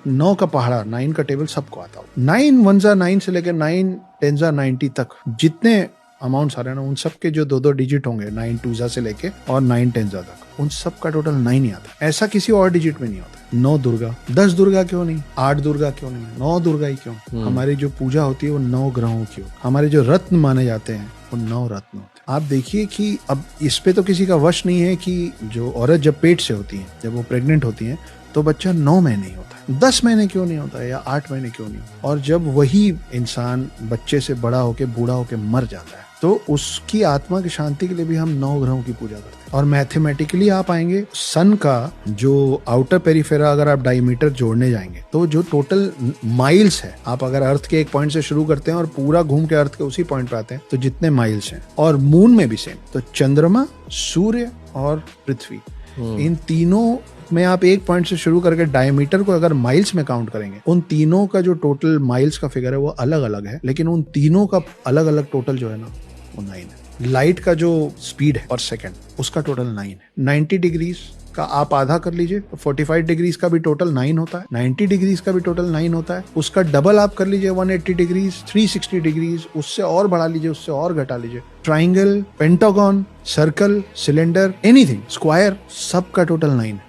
9 का पहाड़ा, 9 का टेबल सबको आता हो। 9 1 जा 9 से लेकर 9 10 जा 90 तक जितने अमाउंट्स आ रहे हैं ना, उन सब के जो 2-2 डिजिट होंगे, 9 2 जा से लेके और 9 10 जा तक, उन सब का टोटल 9 ही आता। ऐसा किसी और डिजिट में नहीं होता। 9 दुर्गा, 10 दुर्गा क्यों नहीं, 8 दुर्गा क्यों नहीं, 9 दुर्गा ही क्यों? हमारी जो पूजा होती है वो 9 ग्रहों की हो। हमारे जो रत्न माने जाते हैं वो 9 रत्न होते हैं। आप देखिए कि अब इस पे तो किसी का वश नहीं है कि जो औरत जब पेट से होती है, जब वो प्रेग्नेंट होती है, तो बच्चा 9 महीने ही होता है, 10 महीने क्यों नहीं होता है, या 8 महीने क्यों नहीं होता? और जब वही इंसान बच्चे से बड़ा होके बूढ़ा होके मर जाता है, तो उसकी आत्मा की शांति के लिए भी हम 9 ग्रहों की पूजा करते हैं। और मैथमेटिकली आप आएंगे, सन का जो आउटर पेरिफेरा अगर आप डायमीटर जोड़ने जाएंगे, तो जो टोटल माइल्स है, आप अगर अर्थ के एक पॉइंट से शुरू करते हैं और पूरा घूम के अर्थ के उसी पॉइंट पे आते हैं, तो जितने माइल्स हैं, और मून में भी सेम, तो चंद्रमा, सूर्य और पृथ्वी, इन तीनों में आप एक पॉइंट से शुरू करके डायमीटर को अगर माइल्स में काउंट करेंगे, उन तीनों का जो टोटल माइल्स का फिगर है वो अलग अलग है, लेकिन उन तीनों का अलग अलग टोटल जो है ना वो 9 है। लाइट का जो स्पीड है पर सेकंड, उसका टोटल 9 है। 90 डिग्रीज का आप आधा कर लीजिए तो 45 डिग्रीज का भी टोटल 9 होता है। 90 डिग्रीज का भी टोटल 9 होता है। उसका डबल आप कर लीजिए 180 डिग्रीज, 360 डिग्रीज, उससे और बढ़ा लीजिए, उससे और घटा लीजिए। Triangle, pentagon, circle, cylinder, anything, square, सब का टोटल 9 है।